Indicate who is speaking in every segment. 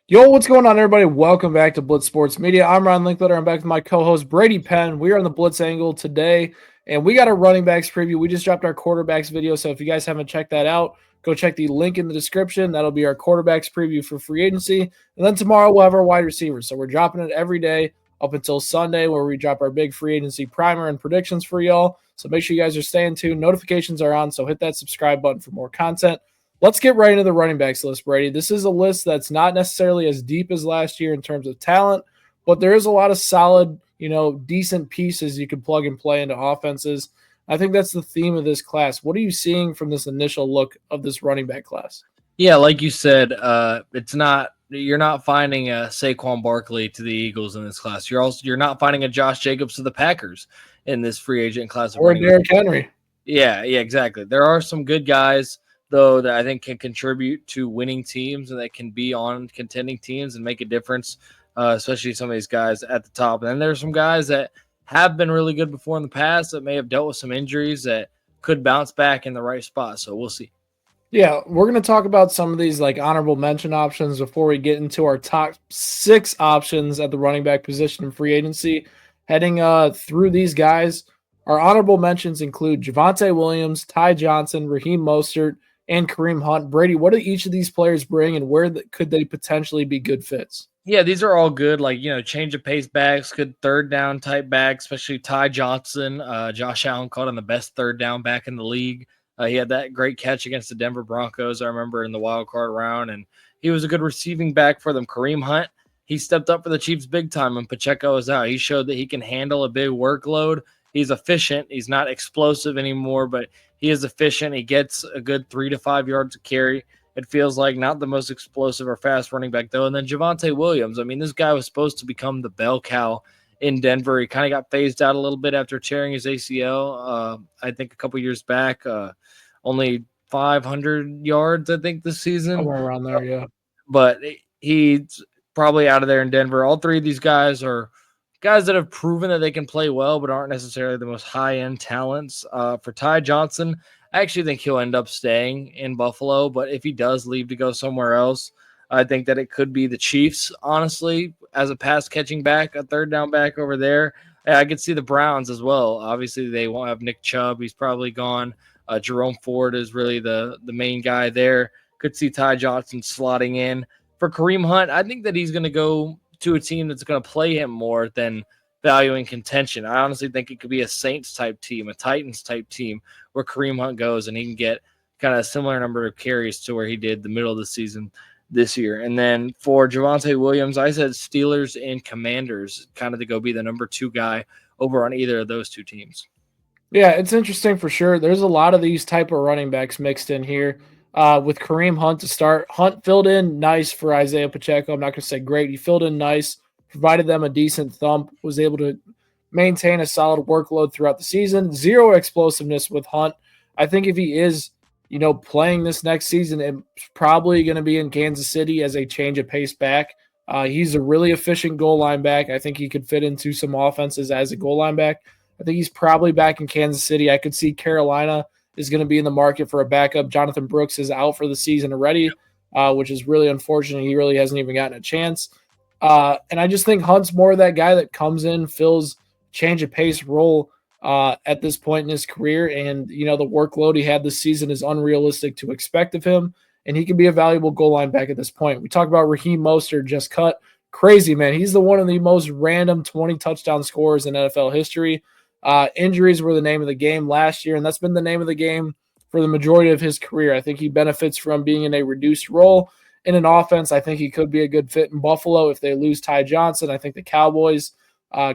Speaker 1: Yo, what's going on, everybody? Welcome back to Blitz Sports Media. I'm Ryan Linkletter. I'm back with my co-host Brady Penn. We are on the Blitz angle today, and we got a running backs preview. We just dropped our quarterbacks video, so if you guys haven't checked that out, go check the link in the description. That'll be our quarterbacks preview for free agency, and then tomorrow we'll have our wide receivers. So we're dropping it every day up until Sunday, where we drop our big free agency primer and predictions for y'all. So make sure you guys are staying tuned. Notifications are on, so hit that subscribe button for more content. Let's get right into the running backs list, Brady. This is a list that's not necessarily as deep as last year in terms of talent, but there is a lot of solid, decent pieces you can plug and play into offenses. I think that's the theme of this class. What are you seeing from this initial look of this running back class?
Speaker 2: Yeah, like you said, you're not finding a Saquon Barkley to the Eagles in this class. You're not finding a Josh Jacobs to the Packers in this free agent class.
Speaker 1: Or Derrick Henry.
Speaker 2: Yeah, exactly. There are some good guys though that I think can contribute to winning teams and that can be on contending teams and make a difference, especially some of these guys at the top. And then there's some guys that have been really good before in the past that may have dealt with some injuries that could bounce back in the right spot. So we'll see.
Speaker 1: Yeah, we're going to talk about some of these like honorable mention options before we get into our top 6 options at the running back position in free agency. Heading through these guys, our honorable mentions include Javonte Williams, Ty Johnson, Raheem Mostert, and Kareem Hunt. Brady, what do each of these players bring, and where could they potentially be good fits?
Speaker 2: Yeah, these are all good, change of pace backs, good third down type backs, especially Ty Johnson. Josh Allen called him the best third down back in the league. He had that great catch against the Denver Broncos, I remember, in the wild card round, and he was a good receiving back for them. Kareem Hunt, he stepped up for the Chiefs big time when Pacheco was out. He showed that he can handle a big workload. He's efficient. He's not explosive anymore, but he is efficient. He gets a good 3 to 5 yards of carry. It feels like not the most explosive or fast running back, though. And then Javonte Williams. I mean, this guy was supposed to become the bell cow in Denver. He kind of got phased out a little bit after tearing his ACL, I think a couple years back. Only 500 yards, I think, this season.
Speaker 1: Somewhere around there, yeah.
Speaker 2: But he's probably out of there in Denver. All three of these guys are guys that have proven that they can play well, but aren't necessarily the most high-end talents. For Ty Johnson, I actually think he'll end up staying in Buffalo, but if he does leave to go somewhere else, I think that it could be the Chiefs, honestly, as a pass-catching back, a third down back over there. I could see the Browns as well. Obviously, they won't have Nick Chubb. He's probably gone. Jerome Ford is really the main guy there. Could see Ty Johnson slotting in. For Kareem Hunt, I think that he's going to go to a team that's going to play him more than valuing contention. I honestly think it could be a Saints-type team, a Titans-type team, where Kareem Hunt goes and he can get kind of a similar number of carries to where he did the middle of the season this year. And then for Javonte Williams, I said Steelers and Commanders kind of to go be the number 2 guy over on either of those two teams.
Speaker 1: Yeah, it's interesting for sure. There's a lot of these type of running backs mixed in here. With Kareem Hunt to start, Hunt filled in nice for Isaiah Pacheco. I'm not going to say great. He filled in nice, provided them a decent thump, was able to maintain a solid workload throughout the season. Zero explosiveness with Hunt. I think if he is, playing this next season, it's probably going to be in Kansas City as a change of pace back. He's a really efficient goal line back. I think he could fit into some offenses as a goal line back. I think he's probably back in Kansas City. I could see Carolina is going to be in the market for a backup. Jonathan Brooks is out for the season already, which is really unfortunate. He really hasn't even gotten a chance. And I just think Hunt's more of that guy that comes in, fills change of pace role at this point in his career. And, the workload he had this season is unrealistic to expect of him. And he can be a valuable goal line back at this point. We talk about Raheem Mostert just cut. Crazy, man. He's the one of the most random 20 touchdown scorers in NFL history. Injuries were the name of the game last year, and that's been the name of the game for the majority of his career. I think he benefits from being in a reduced role in an offense. I think he could be a good fit in Buffalo if they lose Ty Johnson. I think the Cowboys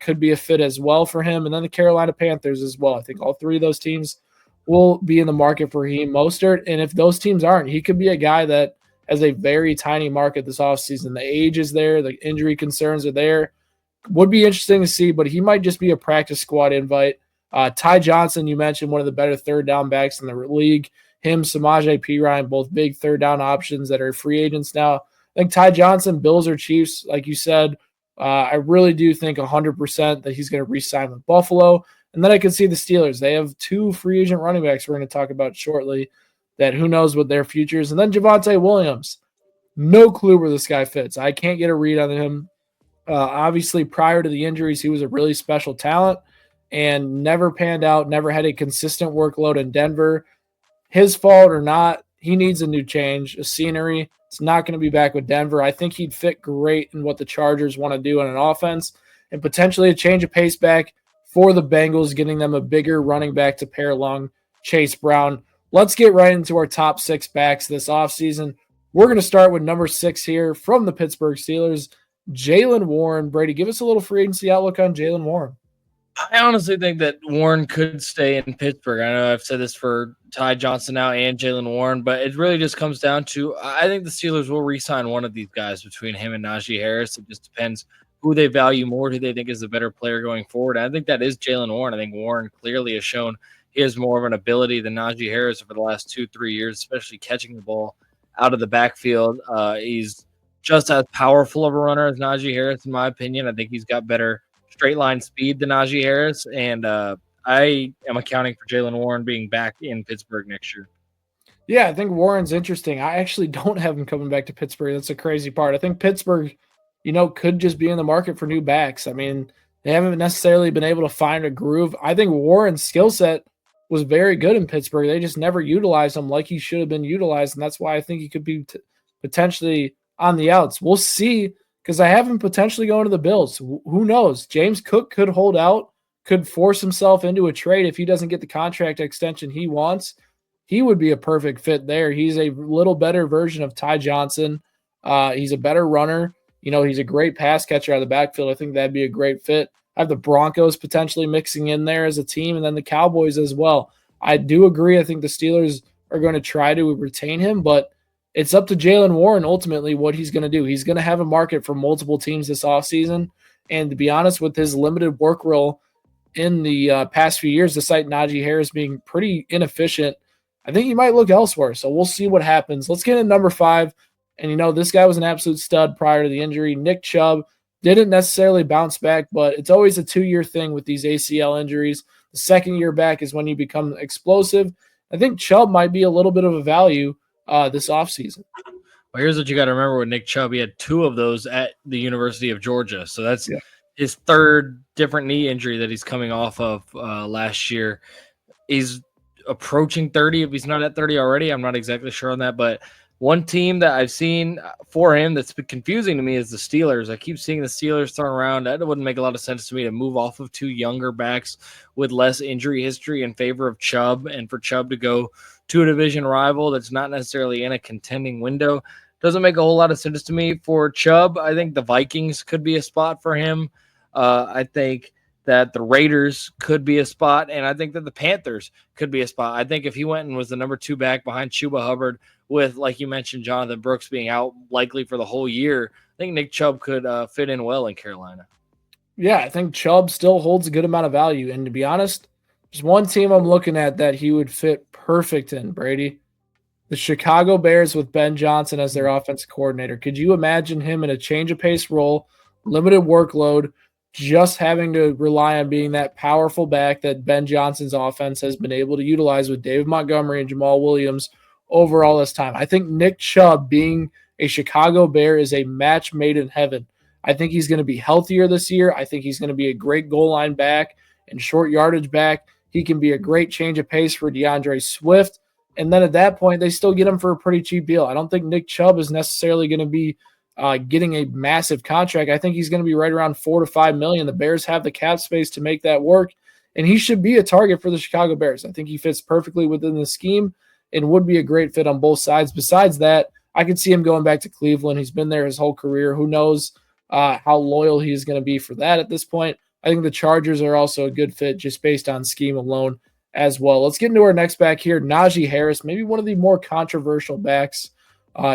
Speaker 1: could be a fit as well for him, and then the Carolina Panthers as well. I think all three of those teams will be in the market for Raheem Mostert, and if those teams aren't, he could be a guy that has a very tiny market this offseason. The age is there. The injury concerns are there. Would be interesting to see, but he might just be a practice squad invite. Ty Johnson, you mentioned, one of the better third down backs in the league. Him, Samaje Perine, both big third down options that are free agents now. I think Ty Johnson, Bills or Chiefs, like you said, I really do think 100% that he's going to re-sign with Buffalo. And then I can see the Steelers. They have 2 free agent running backs we're going to talk about shortly that who knows what their future is. And then Javonte Williams. No clue where this guy fits. I can't get a read on him. Obviously, prior to the injuries, he was a really special talent and never panned out, never had a consistent workload in Denver. His fault or not, he needs a new change, a scenery. It's not going to be back with Denver. I think he'd fit great in what the Chargers want to do in an offense and potentially a change of pace back for the Bengals, getting them a bigger running back to pair along Chase Brown. Let's get right into our top 6 backs this offseason. We're going to start with number 6 here from the Pittsburgh Steelers, Jalen Warren. Brady, give us a little free agency outlook on Jalen Warren.
Speaker 2: I honestly think that Warren could stay in Pittsburgh. I know I've said this for Ty Johnson now and Jalen Warren, but it really just comes down to I think the Steelers will re-sign one of these guys between him and Najee Harris. It just depends who they value more, who they think is the better player going forward. And I think that is Jalen Warren. I think Warren clearly has shown he has more of an ability than Najee Harris over the last 2-3 years, especially catching the ball out of the backfield. He's just as powerful of a runner as Najee Harris, in my opinion. I think he's got better straight line speed than Najee Harris, and I am accounting for Jalen Warren being back in Pittsburgh next year.
Speaker 1: Yeah, I think Warren's interesting. I actually don't have him coming back to Pittsburgh. That's a crazy part. I think Pittsburgh, could just be in the market for new backs. I mean, they haven't necessarily been able to find a groove. I think Warren's skill set was very good in Pittsburgh. They just never utilized him like he should have been utilized, and that's why I think he could be potentially on the outs. We'll see, because I have him potentially going to the Bills. Who knows? James Cook could hold out, could force himself into a trade if he doesn't get the contract extension he wants. He would be a perfect fit there. He's a little better version of Ty Johnson. He's a better runner. He's a great pass catcher out of the backfield. I think that'd be a great fit. I have the Broncos potentially mixing in there as a team, and then the Cowboys as well. I do agree. I think the Steelers are going to try to retain him, but it's up to Jalen Warren ultimately what he's going to do. He's going to have a market for multiple teams this offseason. And to be honest, with his limited work role in the past few years, despite Najee Harris being pretty inefficient, I think he might look elsewhere. So we'll see what happens. Let's get into number 5. And, this guy was an absolute stud prior to the injury. Nick Chubb didn't necessarily bounce back, but it's always a 2-year thing with these ACL injuries. The second year back is when you become explosive. I think Chubb might be a little bit of a value this offseason.
Speaker 2: Well, here's what you got to remember with Nick Chubb. He had 2 of those at the University of Georgia. So that's his 3rd different knee injury that he's coming off of last year. He's approaching 30. If he's not at 30 already, I'm not exactly sure on that. But one team that I've seen for him that's been confusing to me is the Steelers. I keep seeing the Steelers thrown around. That wouldn't make a lot of sense to me to move off of 2 younger backs with less injury history in favor of Chubb, and for Chubb to go to a division rival that's not necessarily in a contending window doesn't make a whole lot of sense to me. For Chubb, I think the Vikings could be a spot for him. I think that the Raiders could be a spot, and I think that the Panthers could be a spot. I think if he went and was the number 2 back behind Chuba Hubbard with, like you mentioned, Jonathan Brooks being out likely for the whole year, I think Nick Chubb could fit in well in Carolina.
Speaker 1: Yeah, I think Chubb still holds a good amount of value. And to be honest, there's one team I'm looking at that he would fit perfect in, Brady. The Chicago Bears with Ben Johnson as their offensive coordinator. Could you imagine him in a change of pace role, limited workload, just having to rely on being that powerful back that Ben Johnson's offense has been able to utilize with David Montgomery and Jamal Williams over all this time? I think Nick Chubb being a Chicago Bear is a match made in heaven. I think he's going to be healthier this year. I think he's going to be a great goal line back and short yardage back. He can be a great change of pace for DeAndre Swift. And then at that point, they still get him for a pretty cheap deal. I don't think Nick Chubb is necessarily going to be getting a massive contract. I think he's going to be right around $4 to $5 million. The Bears have the cap space to make that work, and he should be a target for the Chicago Bears. I think he fits perfectly within the scheme and would be a great fit on both sides. Besides that, I could see him going back to Cleveland. He's been there his whole career. Who knows how loyal he is going to be for that at this point. I think the Chargers are also a good fit just based on scheme alone as well. Let's get into our next back here, Najee Harris, maybe one of the more controversial backs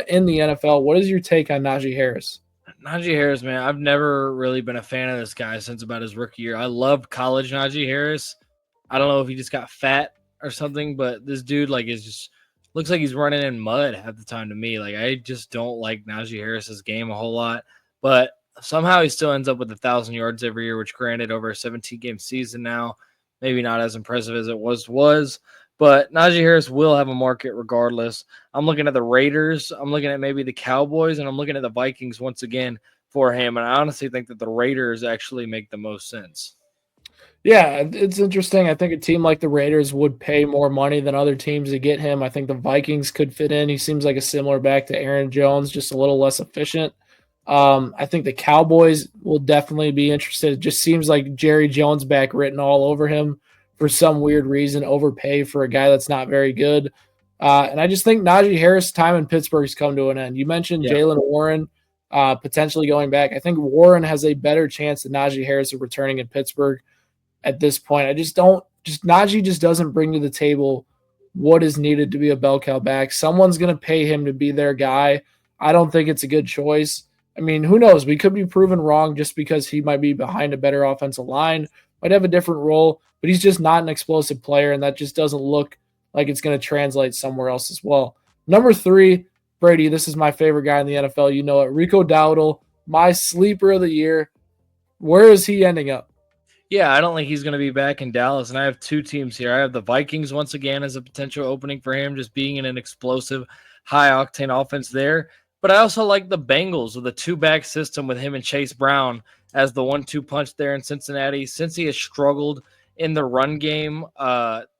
Speaker 1: in the NFL. What is your take on Najee Harris?
Speaker 2: Najee Harris, man, I've never really been a fan of this guy since about his rookie year. I loved college Najee Harris. I don't know if he just got fat or something, but this dude is just looks like he's running in mud half the time to me. I just don't like Najee Harris's game a whole lot, but somehow he still ends up with 1,000 yards every year, which granted over a 17-game season now, maybe not as impressive as it was, But Najee Harris will have a market regardless. I'm looking at the Raiders. I'm looking at maybe the Cowboys, and I'm looking at the Vikings once again for him. And I honestly think that the Raiders actually make the most sense.
Speaker 1: Yeah, it's interesting. I think a team like the Raiders would pay more money than other teams to get him. I think the Vikings could fit in. He seems like a similar back to Aaron Jones, just a little less efficient. I think the Cowboys will definitely be interested. It just seems like Jerry Jones back written all over him for some weird reason, overpay for a guy that's not very good. And I just think Najee Harris' time in Pittsburgh's come to an end. You mentioned
Speaker 2: Yeah.
Speaker 1: Jalen Warren potentially going back. I think Warren has a better chance than Najee Harris of returning in Pittsburgh at this point. I just don't just Najee just doesn't bring to the table what is needed to be a bell cow back. Someone's going to pay him to be their guy. I don't think it's a good choice. I mean, who knows? We could be proven wrong just because he might be behind a better offensive line, might have a different role, but he's just not an explosive player, and that just doesn't look like it's going to translate somewhere else as well. Number 3, Brady, this is my favorite guy in the NFL. You know it. Rico Dowdle, my sleeper of the year. Where is he ending up?
Speaker 2: Yeah, I don't think he's going to be back in Dallas. And I have 2 teams here. I have the Vikings once again as a potential opening for him, just being in an explosive, high-octane offense there. But I also like the Bengals with a 2-back system with him and Chase Brown as the 1-2 punch there in Cincinnati. Since he has struggled in the run game,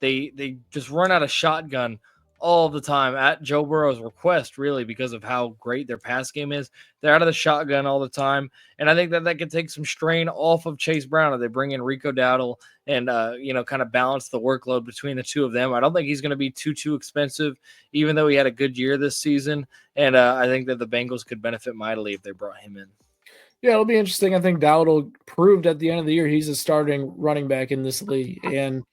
Speaker 2: they just run out of shotgun all the time at Joe Burrow's request, really, because of how great their pass game is. They're out of the shotgun all the time. And I think that could take some strain off of Chase Brown if they bring in Rico Dowdle and, kind of balance the workload between the two of them. I don't think he's going to be too expensive, even though he had a good year this season. And I think that the Bengals could benefit mightily if they brought him in.
Speaker 1: Yeah, it'll be interesting. I think Dowdle proved at the end of the year he's a starting running back in this league. And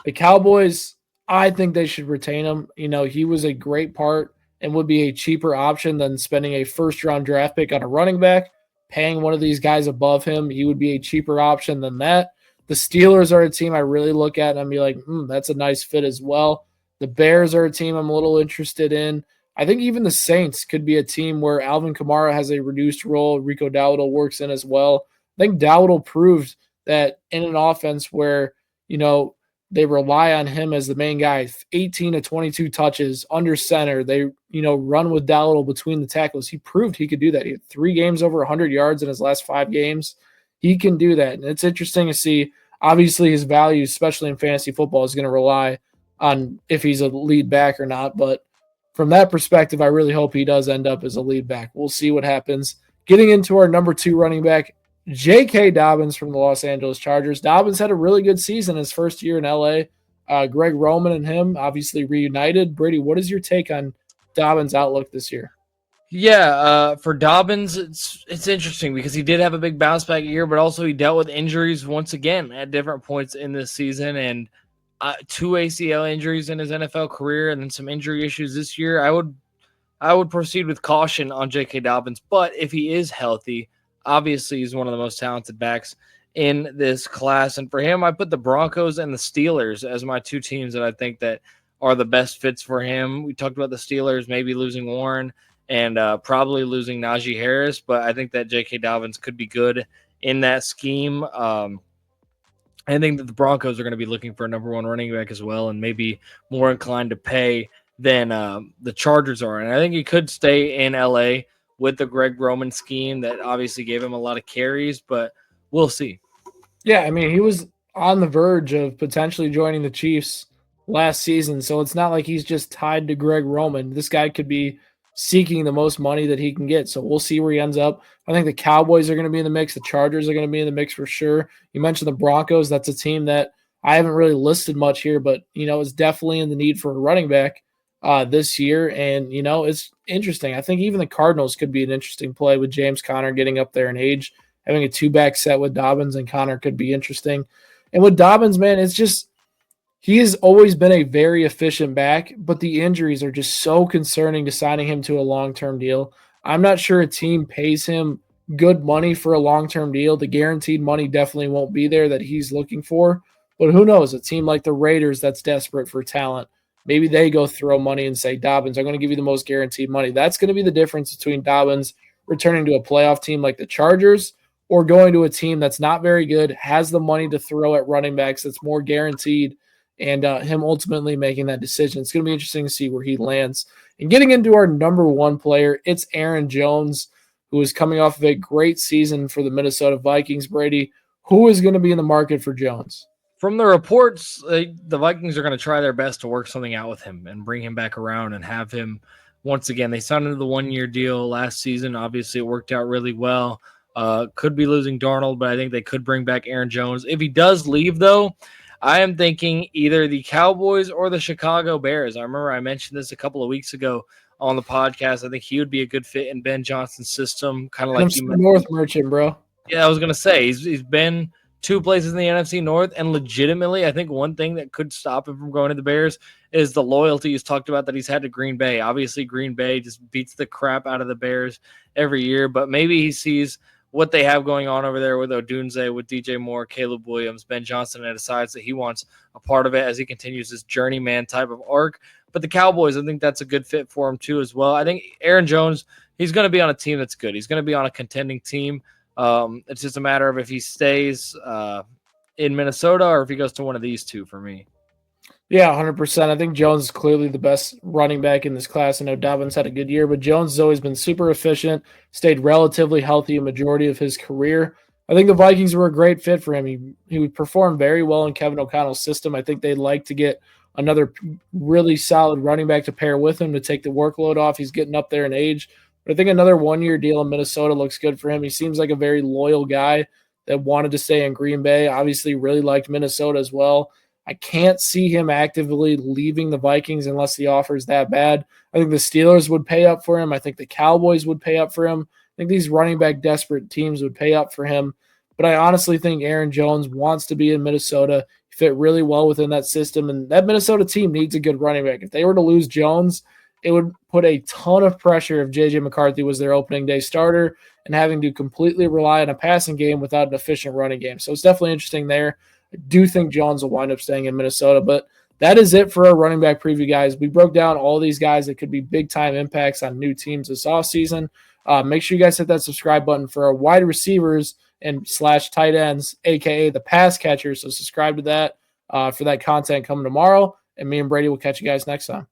Speaker 1: the Cowboys, I think they should retain him. You know, he was a great part and would be a cheaper option than spending a first-round draft pick on a running back, paying one of these guys above him. He would be a cheaper option than that. The Steelers are a team I really look at and I'm be like, that's a nice fit as well. The Bears are a team I'm a little interested in. I think even the Saints could be a team where Alvin Kamara has a reduced role. Rico Dowdle works in as well. I think Dowdle proved that in an offense where, they rely on him as the main guy, 18 to 22 touches under center. They, run with Dowdle between the tackles. He proved he could do that. He had 3 games over 100 yards in his last 5 games. He can do that. And it's interesting to see. Obviously, his value, especially in fantasy football, is going to rely on if he's a lead back or not. But from that perspective, I really hope he does end up as a lead back. We'll see what happens. Getting into our number 2 running back, J.K. Dobbins from the Los Angeles Chargers. Dobbins had a really good season his first year in L.A. Greg Roman and him obviously reunited. Brady, what is your take on Dobbins' outlook this year?
Speaker 2: Yeah, for Dobbins, it's interesting because he did have a big bounce back year, but also he dealt with injuries once again at different points in this season, and 2 ACL injuries in his NFL career, and then some injury issues this year. I would proceed with caution on J.K. Dobbins, but if he is healthy, obviously he's one of the most talented backs in this class. And for him, I put the Broncos and the Steelers as my 2 teams that I think that are the best fits for him. We talked about the Steelers maybe losing Warren and probably losing Najee Harris, but I think that J.K. Dobbins could be good in that scheme. I think that the Broncos are going to be looking for a number 1 running back as well, and maybe more inclined to pay than the Chargers are. And I think he could stay in LA with the Greg Roman scheme that obviously gave him a lot of carries, but we'll see.
Speaker 1: Yeah, I mean, he was on the verge of potentially joining the Chiefs last season, so it's not like he's just tied to Greg Roman. This guy could be seeking the most money that he can get, so we'll see where he ends up. I think the Cowboys are going to be in the mix. The Chargers are going to be in the mix for sure. You mentioned the Broncos. That's a team that I haven't really listed much here, but, is definitely in the need for a running back this year. And, it's interesting. I think even the Cardinals could be an interesting play with James Conner getting up there in age. Having a 2-back set with Dobbins and Conner could be interesting. And with Dobbins, man, it's just he has always been a very efficient back, but the injuries are just so concerning to signing him to a long-term deal. I'm not sure a team pays him good money for a long-term deal. The guaranteed money definitely won't be there that he's looking for. But who knows? A team like the Raiders that's desperate for talent, maybe they go throw money and say, Dobbins, I'm going to give you the most guaranteed money. That's going to be the difference between Dobbins returning to a playoff team like the Chargers or going to a team that's not very good, has the money to throw at running backs that's more guaranteed, and him ultimately making that decision. It's going to be interesting to see where he lands. And getting into our number one player, it's Aaron Jones, who is coming off of a great season for the Minnesota Vikings. Brady, who is going to be in the market for Jones?
Speaker 2: From the reports, the Vikings are going to try their best to work something out with him and bring him back around and have him once again. They signed into the 1-year deal last season. Obviously, it worked out really well. Could be losing Darnold, but I think they could bring back Aaron Jones. If he does leave, though, I am thinking either the Cowboys or the Chicago Bears. I remember I mentioned this a couple of weeks ago on the podcast. I think he would be a good fit in Ben Johnson's system, kind of like you mentioned.
Speaker 1: North merchant, bro.
Speaker 2: Yeah, I was going to say, he's been two places in the NFC North, and legitimately, I think one thing that could stop him from going to the Bears is the loyalty he's talked about that he's had to Green Bay. Obviously, Green Bay just beats the crap out of the Bears every year, but maybe he sees what they have going on over there with Odunze, with DJ Moore, Caleb Williams, Ben Johnson, and decides that he wants a part of it as he continues his journeyman type of arc. But the Cowboys, I think that's a good fit for him too as well. I think Aaron Jones, he's going to be on a team that's good. He's going to be on a contending team. It's just a matter of if he stays in Minnesota or if he goes to one of these two for me.
Speaker 1: Yeah, 100%. I think Jones is clearly the best running back in this class. I know Dobbins had a good year, but Jones has always been super efficient, stayed relatively healthy a majority of his career. I think the Vikings were a great fit for him. He would perform very well in Kevin O'Connell's system. I think they'd like to get another really solid running back to pair with him to take the workload off. He's getting up there in age. But I think another 1-year deal in Minnesota looks good for him. He seems like a very loyal guy that wanted to stay in Green Bay. Obviously, really liked Minnesota as well. I can't see him actively leaving the Vikings unless the offer is that bad. I think the Steelers would pay up for him. I think the Cowboys would pay up for him. I think these running back desperate teams would pay up for him. But I honestly think Aaron Jones wants to be in Minnesota. He fit really well within that system, and that Minnesota team needs a good running back. If they were to lose Jones, it would put a ton of pressure if J.J. McCarthy was their opening day starter and having to completely rely on a passing game without an efficient running game. So it's definitely interesting there. I do think Jones will wind up staying in Minnesota, but that is it for our running back preview, guys. We broke down all these guys that could be big-time impacts on new teams this offseason. Make sure you guys hit that subscribe button for our wide receivers and / tight ends, a.k.a. the pass catchers. So subscribe to that for that content coming tomorrow, and me and Brady will catch you guys next time.